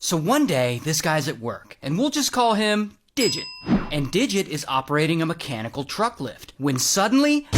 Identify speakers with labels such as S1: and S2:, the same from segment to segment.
S1: So one day, this guy's at work, and we'll just call him Digit. And Digit is operating a mechanical truck lift when suddenly,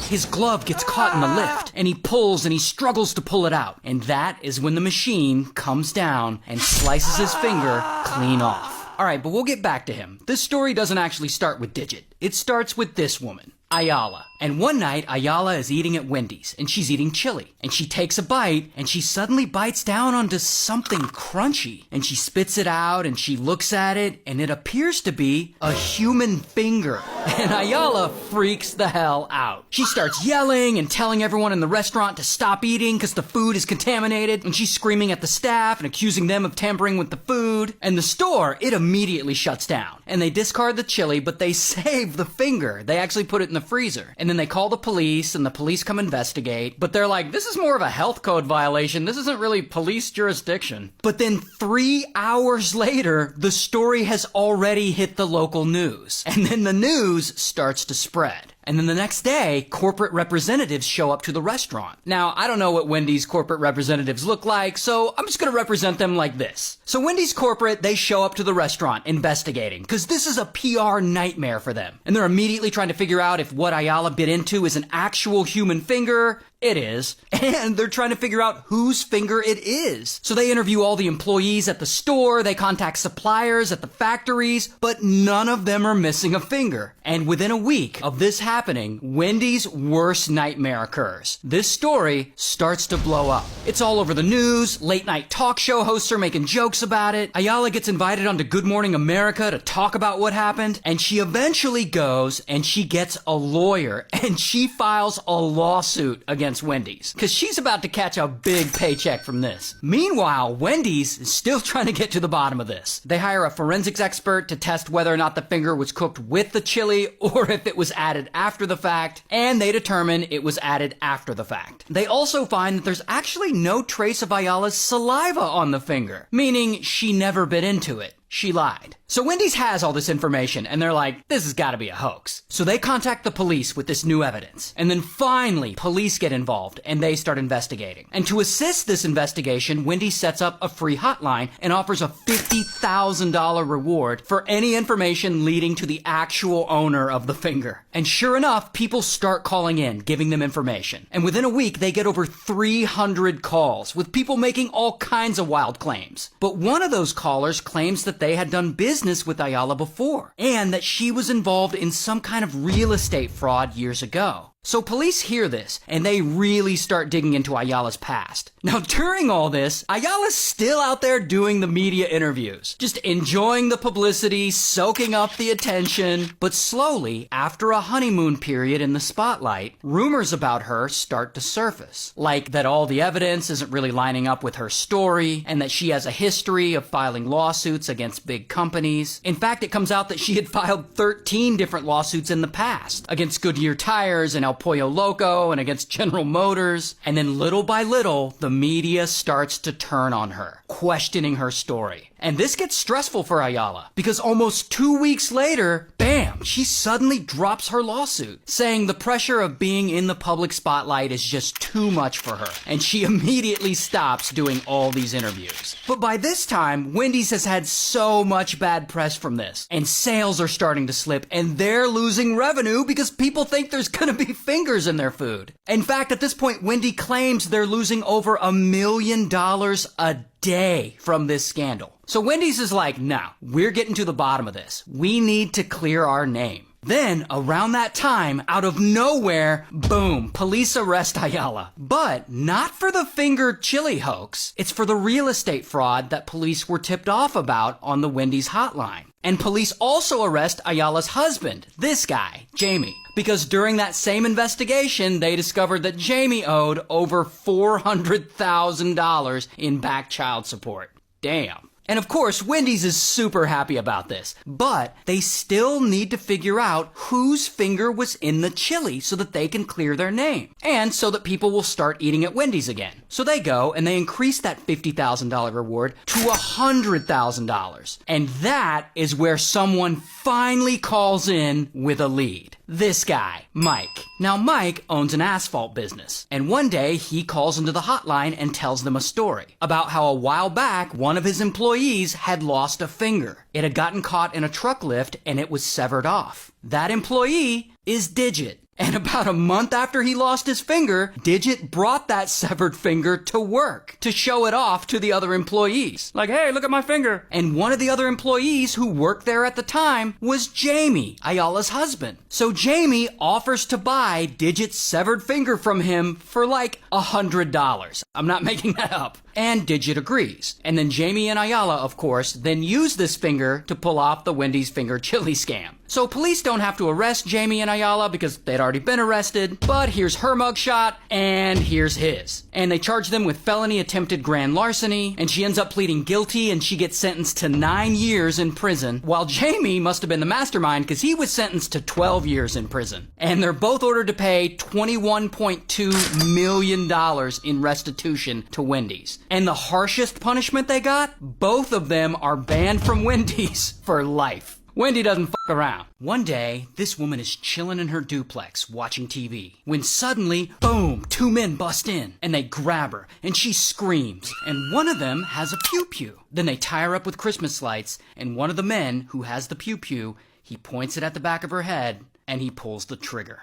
S1: his glove gets caught in the lift, and he pulls and he struggles to pull it out. And that is when the machine comes down and slices his finger clean off. Alright, but we'll get back to him. This story doesn't actually start with Digit. It starts with this woman, Ayala. And one night, Ayala is eating at Wendy's, and she's eating chili. And she takes a bite, and she suddenly bites down onto something crunchy. And she spits it out, and she looks at it, and it appears to be a human finger. And Ayala freaks the hell out. She starts yelling and telling everyone in the restaurant to stop eating because the food is contaminated. And she's screaming at the staff and accusing them of tampering with the food. And the store, it immediately shuts down. And they discard the chili, but they save the finger. They actually put it in the freezer. And then they call the police, and the police come investigate, but they're like, this is more of a health code violation. This isn't really police jurisdiction. But then 3 hours later, the story has already hit the local news. And then the news starts to spread. And then the next day, corporate representatives show up to the restaurant. Now, I don't know what Wendy's corporate representatives look like, so I'm just gonna represent them like this. So Wendy's corporate, they show up to the restaurant investigating, because this is a PR nightmare for them. And they're immediately trying to figure out if what Ayala bit into is an actual human finger. It is. And they're trying to figure out whose finger it is. So they interview all the employees at the store, they contact suppliers at the factories, but none of them are missing a finger. And within a week of this happening, Wendy's worst nightmare occurs. This story starts to blow up. It's all over the news, late night talk show hosts are making jokes about it, Ayala gets invited onto Good Morning America to talk about what happened, and she eventually goes and she gets a lawyer, and she files a lawsuit against Wendy's, because she's about to catch a big paycheck from this. Meanwhile, Wendy's is still trying to get to the bottom of this. They hire a forensics expert to test whether or not the finger was cooked with the chili or if it was added after the fact, and they determine it was added after the fact. They also find that there's actually no trace of Ayala's saliva on the finger, meaning she never bit into it. She lied. So Wendy's has all this information, and they're like, this has got to be a hoax. So they contact the police with this new evidence. And then finally, police get involved, and they start investigating. And to assist this investigation, Wendy's sets up a free hotline and offers a $50,000 reward for any information leading to the actual owner of the finger. And sure enough, people start calling in, giving them information. And within a week, they get over 300 calls, with people making all kinds of wild claims. But one of those callers claims that they had done business with Ayala before, and that she was involved in some kind of real estate fraud years ago. So police hear this, and they really start digging into Ayala's past. Now, during all this, Ayala's still out there doing the media interviews, just enjoying the publicity, soaking up the attention. But slowly, after a honeymoon period in the spotlight, rumors about her start to surface. Like that all the evidence isn't really lining up with her story, and that she has a history of filing lawsuits against big companies. In fact, it comes out that she had filed 13 different lawsuits in the past, against Goodyear Tires and El Pollo Loco and against General Motors. And then little by little, the media starts to turn on her, questioning her story. And this gets stressful for Ayala, because almost 2 weeks later, bam, she suddenly drops her lawsuit, saying the pressure of being in the public spotlight is just too much for her, and she immediately stops doing all these interviews. But by this time, Wendy's has had so much bad press from this, and sales are starting to slip, and they're losing revenue because people think there's gonna be fingers in their food. In fact, at this point, Wendy claims they're losing over $1 million a day from this scandal. So Wendy's is like, no, we're getting to the bottom of this. We need to clear our name. Then, around that time, out of nowhere, boom, police arrest Ayala. But not for the finger chili hoax. It's for the real estate fraud that police were tipped off about on the Wendy's hotline. And police also arrest Ayala's husband, this guy, Jamie, because during that same investigation, they discovered that Jamie owed over $400,000 in back child support. Damn. And of course, Wendy's is super happy about this, but they still need to figure out whose finger was in the chili so that they can clear their name, and so that people will start eating at Wendy's again. So they go and they increase that $50,000 reward to $100,000. And that is where someone finally calls in with a lead. This guy, Mike. Now, Mike owns an asphalt business, and one day he calls into the hotline and tells them a story about how a while back one of his employees had lost a finger. It had gotten caught in a truck lift and it was severed off. That employee is Digit. And about a month after he lost his finger, Digit brought that severed finger to work to show it off to the other employees. Like, hey, look at my finger. And one of the other employees who worked there at the time was Jamie, Ayala's husband. So Jamie offers to buy Digit's severed finger from him for like $100. I'm not making that up. And Digit agrees. And then Jamie and Ayala, of course, then use this finger to pull off the Wendy's finger chili scam. So police don't have to arrest Jamie and Ayala because they'd already been arrested, but here's her mugshot, and here's his. And they charge them with felony attempted grand larceny, and she ends up pleading guilty, and she gets sentenced to 9 years in prison, while Jamie must have been the mastermind because he was sentenced to 12 years in prison. And they're both ordered to pay $21.2 million in restitution to Wendy's. And the harshest punishment they got? Both of them are banned from Wendy's for life. Wendy doesn't fuck around. One day, this woman is chilling in her duplex watching TV when suddenly, boom, 2 men bust in and they grab her and she screams and one of them has a pew-pew. Then they tie her up with Christmas lights and one of the men who has the pew-pew, he points it at the back of her head and he pulls the trigger.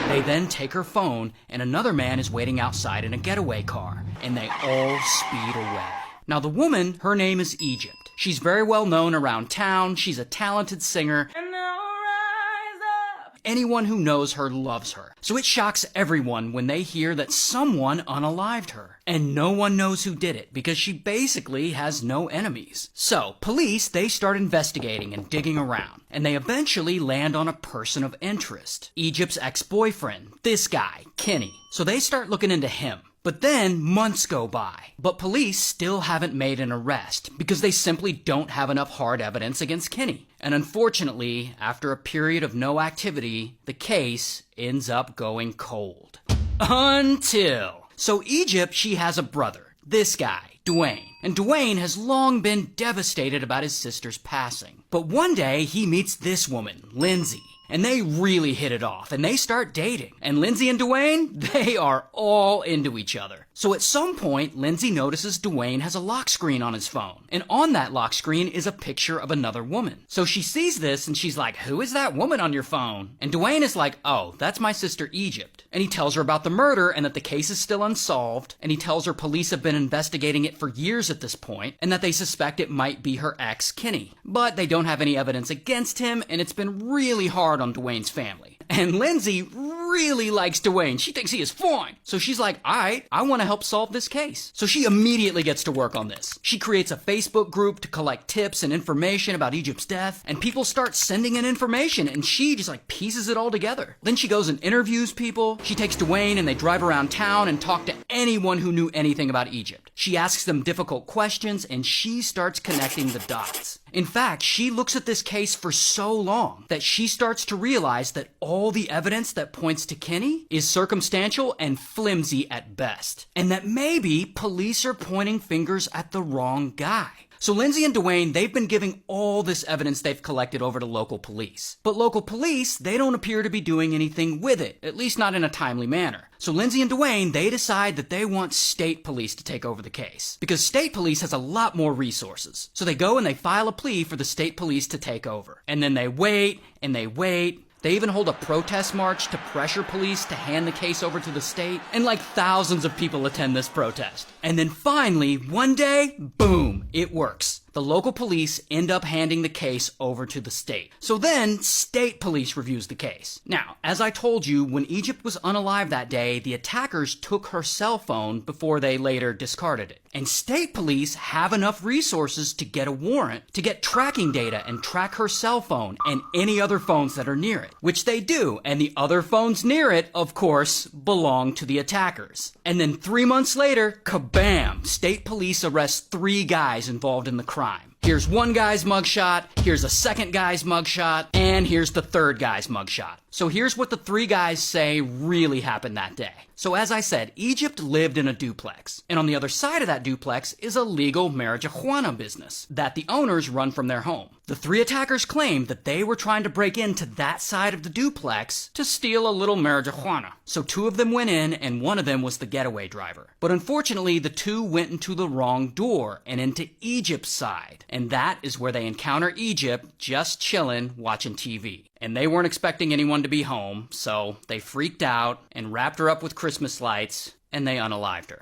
S1: They then take her phone and another man is waiting outside in a getaway car and they all speed away. Now the woman, her name is Egypt. She's very well known around town. She's a talented singer. And now rise up. Anyone who knows her loves her. So it shocks everyone when they hear that someone unalived her. And no one knows who did it because she basically has no enemies. So police, they start investigating and digging around. And they eventually land on a person of interest. Egypt's ex-boyfriend. This guy, Kenny. So they start looking into him. But then months go by, but police still haven't made an arrest because they simply don't have enough hard evidence against Kenny. And unfortunately, after a period of no activity, the case ends up going cold. So Egypt, she has a brother, this guy, Dwayne. And Dwayne has long been devastated about his sister's passing. But one day, he meets this woman, Lindsay. And they really hit it off, and they start dating. And Lindsay and Dwayne, they are all into each other. So at some point, Lindsay notices Dwayne has a lock screen on his phone. And on that lock screen is a picture of another woman. So she sees this, and she's like, who is that woman on your phone? And Dwayne is like, oh, that's my sister Egypt. And he tells her about the murder, and that the case is still unsolved. And he tells her police have been investigating it for years at this point, and that they suspect it might be her ex, Kenny. But they don't have any evidence against him, and it's been really hard on Dwayne's family. And Lindsay really likes Dwayne. She thinks he is fine. So she's like, all right, I want to help solve this case. So she immediately gets to work on this. She creates a Facebook group to collect tips and information about Egypt's death. And people start sending in information and she just like pieces it all together. Then she goes and interviews people. She takes Dwayne and they drive around town and talk to anyone who knew anything about Egypt. She asks them difficult questions and she starts connecting the dots. In fact, she looks at this case for so long that she starts to realize that all the evidence that points to Kenny is circumstantial and flimsy at best. And that maybe police are pointing fingers at the wrong guy. So Lindsay and Dwayne, they've been giving all this evidence they've collected over to local police. But local police, they don't appear to be doing anything with it, at least not in a timely manner. So Lindsay and Dwayne, they decide that they want state police to take over the case. Because state police has a lot more resources. So they go and they file a plea for the state police to take over. And then they wait, and they wait. They even hold a protest march to pressure police to hand the case over to the state. And like thousands of people attend this protest. And then finally, one day, boom, it works. The local police end up handing the case over to the state. So then, state police reviews the case. Now, as I told you, when Egypt was unalive that day, the attackers took her cell phone before they later discarded it. And state police have enough resources to get a warrant to get tracking data and track her cell phone and any other phones that are near it. Which they do, and the other phones near it, of course, belong to the attackers. And then 3 months later, kabam! State police arrest 3 guys involved in the crime. Here's one guy's mugshot, here's a second guy's mugshot, and here's the third guy's mugshot. So here's what the three guys say really happened that day. So as I said, Egypt lived in a duplex. And on the other side of that duplex is a legal marijuana business that the owners run from their home. The three attackers claimed that they were trying to break into that side of the duplex to steal a little marijuana. So two of them went in and one of them was the getaway driver. But unfortunately, the two went into the wrong door and into Egypt's side. And that is where they encounter Egypt just chilling watching TV. And they weren't expecting anyone to be home, so they freaked out and wrapped her up with Christmas lights, and they unalived her.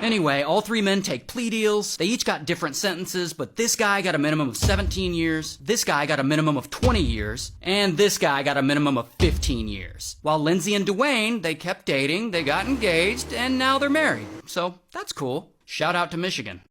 S1: Anyway, all three men take plea deals. They each got different sentences, but this guy got a minimum of 17 years, this guy got a minimum of 20 years, and this guy got a minimum of 15 years. While Lindsay and Dwayne, they kept dating, they got engaged, and now they're married. So that's cool. Shout out to Michigan.